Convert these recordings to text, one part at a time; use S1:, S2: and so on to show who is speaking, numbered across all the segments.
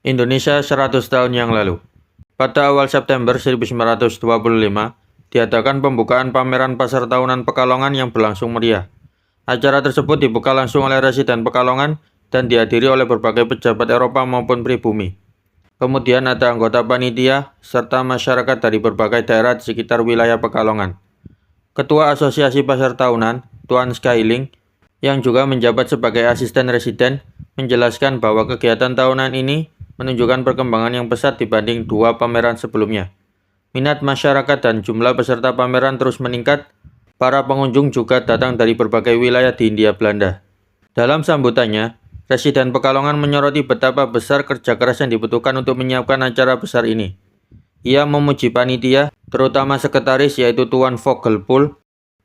S1: Indonesia 100 tahun yang lalu. Pada awal September 1925, diadakan pembukaan pameran pasar tahunan Pekalongan yang berlangsung meriah. Acara tersebut dibuka langsung oleh Residen Pekalongan dan dihadiri oleh berbagai pejabat Eropa maupun pribumi. Kemudian ada anggota panitia serta masyarakat dari berbagai daerah di sekitar wilayah Pekalongan. Ketua Asosiasi Pasar Tahunan, Tuan Skyling, yang juga menjabat sebagai asisten residen, menjelaskan bahwa kegiatan tahunan ini menunjukkan perkembangan yang pesat dibanding dua pameran sebelumnya. Minat masyarakat dan jumlah peserta pameran terus meningkat. Para pengunjung juga datang dari berbagai wilayah di Hindia Belanda. Dalam sambutannya, Residen Pekalongan menyoroti betapa besar kerja keras yang dibutuhkan untuk menyiapkan acara besar ini. Ia memuji panitia, terutama sekretaris yaitu Tuan Vogelpool,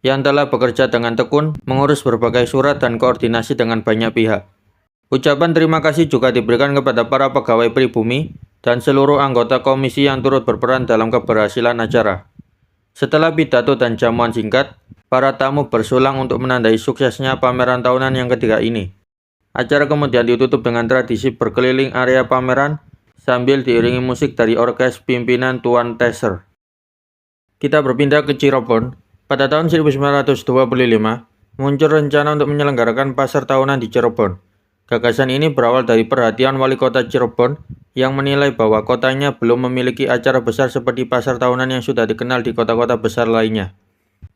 S1: yang telah bekerja dengan tekun, mengurus berbagai surat dan koordinasi dengan banyak pihak. Ucapan terima kasih juga diberikan kepada para pegawai pribumi dan seluruh anggota komisi yang turut berperan dalam keberhasilan acara. Setelah pidato dan jamuan singkat, para tamu bersulang untuk menandai suksesnya pameran tahunan yang ketiga ini. Acara kemudian ditutup dengan tradisi berkeliling area pameran sambil diiringi musik dari orkes pimpinan Tuan Tesser. Kita berpindah ke Cirebon. Pada tahun 1925, muncul rencana untuk menyelenggarakan pasar tahunan di Cirebon. Gagasan ini berawal dari perhatian wali kota Cirebon yang menilai bahwa kotanya belum memiliki acara besar seperti pasar tahunan yang sudah dikenal di kota-kota besar lainnya.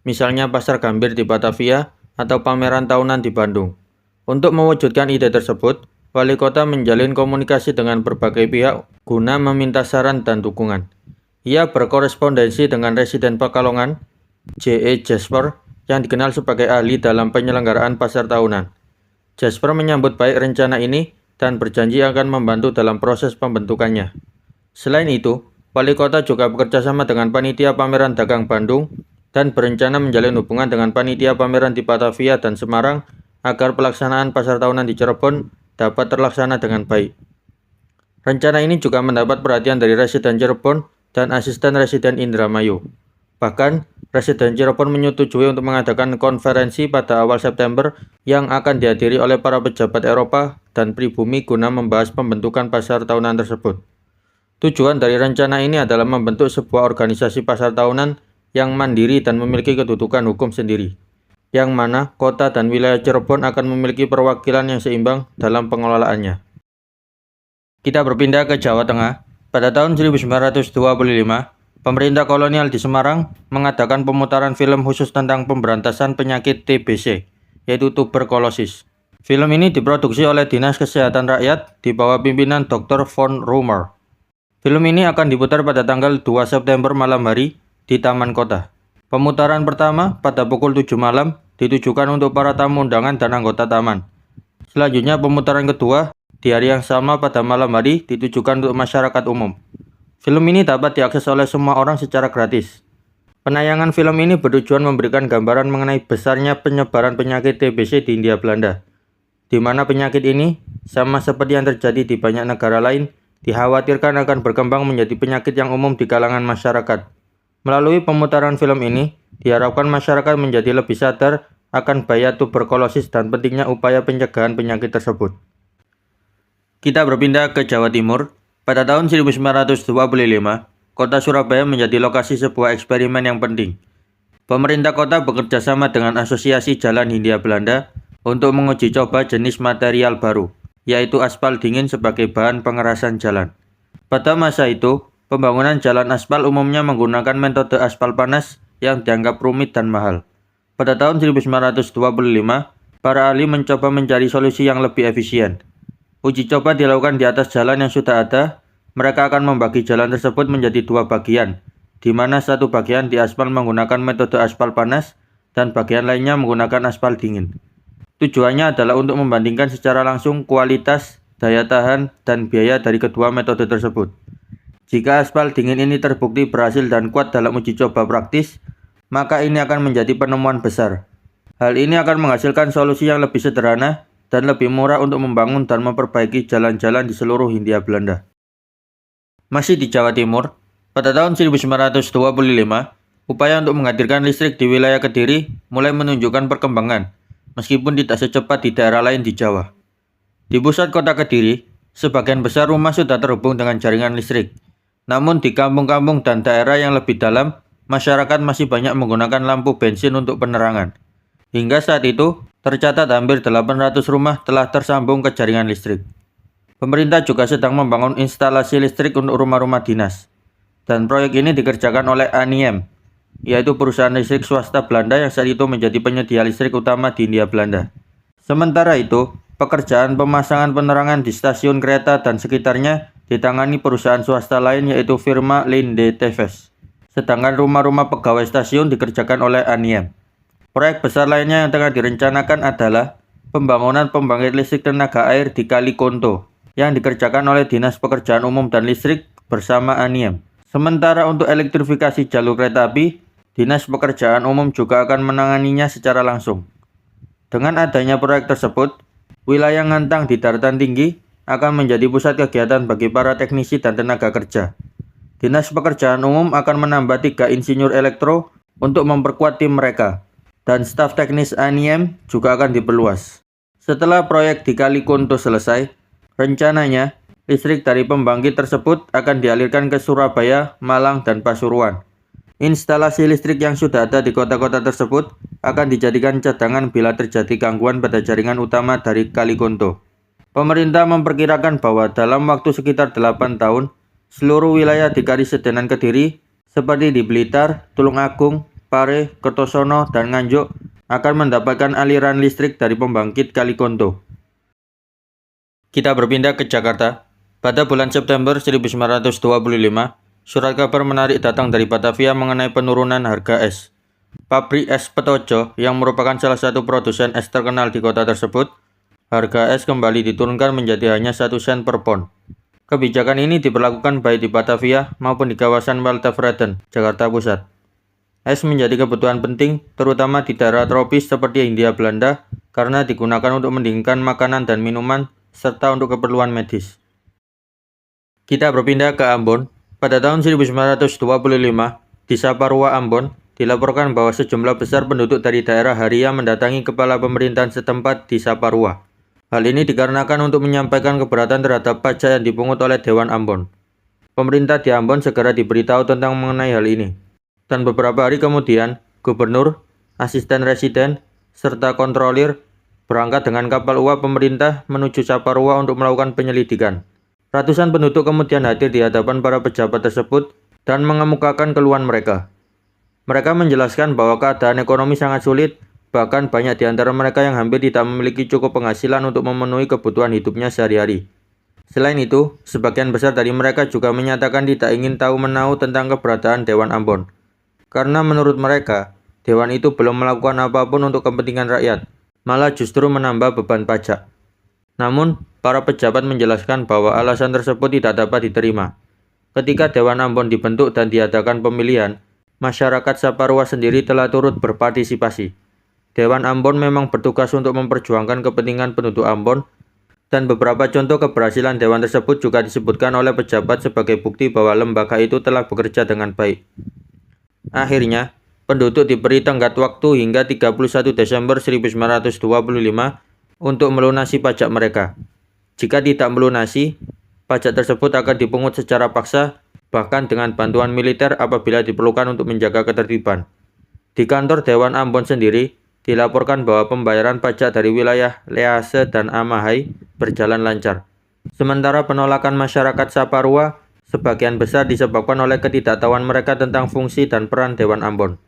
S1: Misalnya pasar Gambir di Batavia atau pameran tahunan di Bandung. Untuk mewujudkan ide tersebut, wali kota menjalin komunikasi dengan berbagai pihak guna meminta saran dan dukungan. Ia berkorespondensi dengan Residen Pekalongan, J.E. Jasper, yang dikenal sebagai ahli dalam penyelenggaraan pasar tahunan. Jasper menyambut baik rencana ini dan berjanji akan membantu dalam proses pembentukannya. Selain itu, wali kota juga bekerja sama dengan panitia pameran dagang Bandung dan berencana menjalin hubungan dengan panitia pameran di Batavia dan Semarang agar pelaksanaan pasar tahunan di Cirebon dapat terlaksana dengan baik. Rencana ini juga mendapat perhatian dari Residen Cirebon dan asisten Residen Indramayu. Bahkan, Residen Cirebon menyetujui untuk mengadakan konferensi pada awal September yang akan dihadiri oleh para pejabat Eropa dan pribumi guna membahas pembentukan pasar tahunan tersebut. Tujuan dari rencana ini adalah membentuk sebuah organisasi pasar tahunan yang mandiri dan memiliki kedudukan hukum sendiri, yang mana kota dan wilayah Cirebon akan memiliki perwakilan yang seimbang dalam pengelolaannya. Kita berpindah ke Jawa Tengah. Pada tahun 1925, pemerintah kolonial di Semarang mengadakan pemutaran film khusus tentang pemberantasan penyakit TBC, yaitu tuberkulosis. Film ini diproduksi oleh Dinas Kesehatan Rakyat di bawah pimpinan Dr. von Roemer. Film ini akan diputar pada tanggal 2 September malam hari di Taman Kota. Pemutaran pertama pada pukul 7 malam ditujukan untuk para tamu undangan dan anggota taman. Selanjutnya pemutaran kedua di hari yang sama pada malam hari ditujukan untuk masyarakat umum. Film ini dapat diakses oleh semua orang secara gratis. Penayangan film ini bertujuan memberikan gambaran mengenai besarnya penyebaran penyakit TBC di Hindia Belanda, di mana penyakit ini, sama seperti yang terjadi di banyak negara lain, dikhawatirkan akan berkembang menjadi penyakit yang umum di kalangan masyarakat. Melalui pemutaran film ini, diharapkan masyarakat menjadi lebih sadar akan bahaya tuberkulosis dan pentingnya upaya pencegahan penyakit tersebut. Kita berpindah ke Jawa Timur. Pada tahun 1925, kota Surabaya menjadi lokasi sebuah eksperimen yang penting. Pemerintah kota bekerja sama dengan Asosiasi Jalan Hindia Belanda untuk menguji coba jenis material baru, yaitu aspal dingin sebagai bahan pengerasan jalan. Pada masa itu, pembangunan jalan aspal umumnya menggunakan metode aspal panas yang dianggap rumit dan mahal. Pada tahun 1925, para ahli mencoba mencari solusi yang lebih efisien. Uji coba dilakukan di atas jalan yang sudah ada. Mereka akan membagi jalan tersebut menjadi dua bagian, di mana satu bagian diaspal menggunakan metode aspal panas dan bagian lainnya menggunakan aspal dingin. Tujuannya adalah untuk membandingkan secara langsung kualitas, daya tahan, dan biaya dari kedua metode tersebut. Jika aspal dingin ini terbukti berhasil dan kuat dalam uji coba praktis, maka ini akan menjadi penemuan besar. Hal ini akan menghasilkan solusi yang lebih sederhana dan lebih murah untuk membangun dan memperbaiki jalan-jalan di seluruh Hindia Belanda. Masih di Jawa Timur, pada tahun 1925, upaya untuk menghadirkan listrik di wilayah Kediri mulai menunjukkan perkembangan, meskipun tidak secepat di daerah lain di Jawa. Di pusat kota Kediri, Sebagian besar rumah sudah terhubung dengan jaringan listrik. Namun di kampung-kampung dan daerah yang lebih dalam, masyarakat masih banyak menggunakan lampu bensin untuk penerangan. Hingga saat itu, tercatat hampir 800 rumah telah tersambung ke jaringan listrik. Pemerintah juga sedang membangun instalasi listrik untuk rumah-rumah dinas. Dan proyek ini dikerjakan oleh Aniem, yaitu perusahaan listrik swasta Belanda yang saat itu menjadi penyedia listrik utama di Hindia Belanda. Sementara itu, pekerjaan pemasangan penerangan di stasiun kereta dan sekitarnya ditangani perusahaan swasta lain yaitu firma Linde TVS. Sedangkan rumah-rumah pegawai stasiun dikerjakan oleh Aniem. Proyek besar lainnya yang tengah direncanakan adalah pembangunan pembangkit listrik tenaga air di Kali Konto yang dikerjakan oleh Dinas Pekerjaan Umum dan Listrik bersama Aniem. Sementara untuk elektrifikasi jalur kereta api, Dinas Pekerjaan Umum juga akan menanganinya secara langsung. Dengan adanya proyek tersebut, wilayah Ngantang di daratan tinggi akan menjadi pusat kegiatan bagi para teknisi dan tenaga kerja. Dinas Pekerjaan Umum akan menambah 3 insinyur elektro untuk memperkuat tim mereka, dan staf teknis Aniem juga akan diperluas. Setelah proyek di Kali Konto selesai, rencananya listrik dari pembangkit tersebut akan dialirkan ke Surabaya, Malang, dan Pasuruan. Instalasi listrik yang sudah ada di kota-kota tersebut akan dijadikan cadangan bila terjadi gangguan pada jaringan utama dari Kali Konto. Pemerintah memperkirakan bahwa dalam waktu sekitar 8 tahun, seluruh wilayah di Karisedenan Kediri seperti di Blitar, Tulungagung, Pare, Kertosono, dan Nganjuk akan mendapatkan aliran listrik dari pembangkit Kali Konto. Kita berpindah ke Jakarta. Pada bulan September 1925, surat kabar menarik datang dari Batavia mengenai penurunan harga es. Pabrik es Petojo, yang merupakan salah satu produsen es terkenal di kota tersebut, harga es kembali diturunkan menjadi hanya 1 sen per pon. Kebijakan ini diberlakukan baik di Batavia maupun di kawasan Waltervreden, Jakarta Pusat. Es menjadi kebutuhan penting, terutama di daerah tropis seperti Hindia Belanda, karena digunakan untuk mendinginkan makanan dan minuman, serta untuk keperluan medis. Kita berpindah ke Ambon. Pada tahun 1925, di Saparua, Ambon, dilaporkan bahwa sejumlah besar penduduk dari daerah Haria mendatangi kepala pemerintahan setempat di Saparua. Hal ini dikarenakan untuk menyampaikan keberatan terhadap pajak yang dipungut oleh Dewan Ambon. Pemerintah di Ambon segera diberitahu tentang mengenai hal ini. Dan beberapa hari kemudian, gubernur, asisten residen, serta kontrolir berangkat dengan kapal uap pemerintah menuju Saparua untuk melakukan penyelidikan. Ratusan penduduk kemudian hadir di hadapan para pejabat tersebut dan mengemukakan keluhan mereka. Mereka menjelaskan bahwa keadaan ekonomi sangat sulit, bahkan banyak di antara mereka yang hampir tidak memiliki cukup penghasilan untuk memenuhi kebutuhan hidupnya sehari-hari. Selain itu, sebagian besar dari mereka juga menyatakan tidak ingin tahu menahu tentang keberadaan Dewan Ambon. Karena menurut mereka, Dewan itu belum melakukan apapun untuk kepentingan rakyat, malah justru menambah beban pajak. Namun, para pejabat menjelaskan bahwa alasan tersebut tidak dapat diterima. Ketika Dewan Ambon dibentuk dan diadakan pemilihan, masyarakat Saparua sendiri telah turut berpartisipasi. Dewan Ambon memang bertugas untuk memperjuangkan kepentingan penduduk Ambon, dan beberapa contoh keberhasilan Dewan tersebut juga disebutkan oleh pejabat sebagai bukti bahwa lembaga itu telah bekerja dengan baik. Akhirnya, penduduk diberi tenggat waktu hingga 31 Desember 1925 untuk melunasi pajak mereka. Jika tidak melunasi, pajak tersebut akan dipungut secara paksa, bahkan dengan bantuan militer apabila diperlukan untuk menjaga ketertiban. Di kantor Dewan Ambon sendiri, dilaporkan bahwa pembayaran pajak dari wilayah Lease dan Amahai berjalan lancar. Sementara penolakan masyarakat Saparua sebagian besar disebabkan oleh ketidaktahuan mereka tentang fungsi dan peran Dewan Ambon.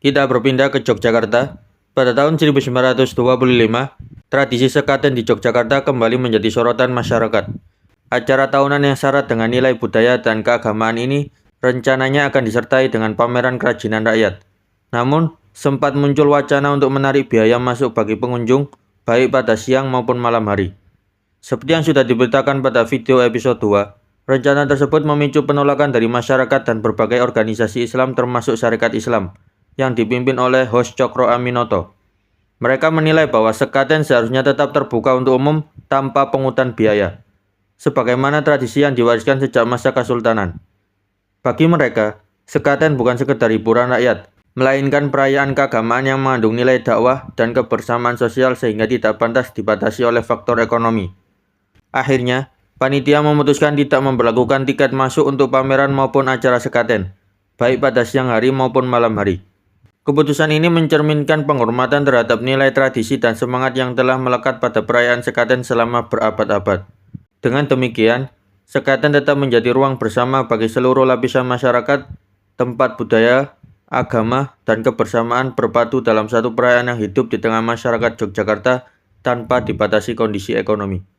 S1: Kita berpindah ke Yogyakarta. Pada tahun 1925, tradisi sekaten di Yogyakarta kembali menjadi sorotan masyarakat. Acara tahunan yang syarat dengan nilai budaya dan keagamaan ini rencananya akan disertai dengan pameran kerajinan rakyat. Namun, sempat muncul wacana untuk menarik biaya masuk bagi pengunjung, baik pada siang maupun malam hari. Seperti yang sudah diberitakan pada video episode 2, rencana tersebut memicu penolakan dari masyarakat dan berbagai organisasi Islam termasuk Syarikat Islam, yang dipimpin oleh host Cokro Aminoto. Mereka menilai bahwa sekaten seharusnya tetap terbuka untuk umum tanpa pungutan biaya, sebagaimana tradisi yang diwariskan sejak masa Kesultanan. Bagi mereka, sekaten bukan sekedar hiburan rakyat, melainkan perayaan keagamaan yang mengandung nilai dakwah dan kebersamaan sosial sehingga tidak pantas dibatasi oleh faktor ekonomi. Akhirnya, panitia memutuskan tidak memberlakukan tiket masuk untuk pameran maupun acara sekaten, baik pada siang hari maupun malam hari. Keputusan ini mencerminkan penghormatan terhadap nilai tradisi dan semangat yang telah melekat pada perayaan sekaten selama berabad-abad. Dengan demikian, sekaten tetap menjadi ruang bersama bagi seluruh lapisan masyarakat, tempat budaya, agama, dan kebersamaan berpadu dalam satu perayaan yang hidup di tengah masyarakat Yogyakarta tanpa dibatasi kondisi ekonomi.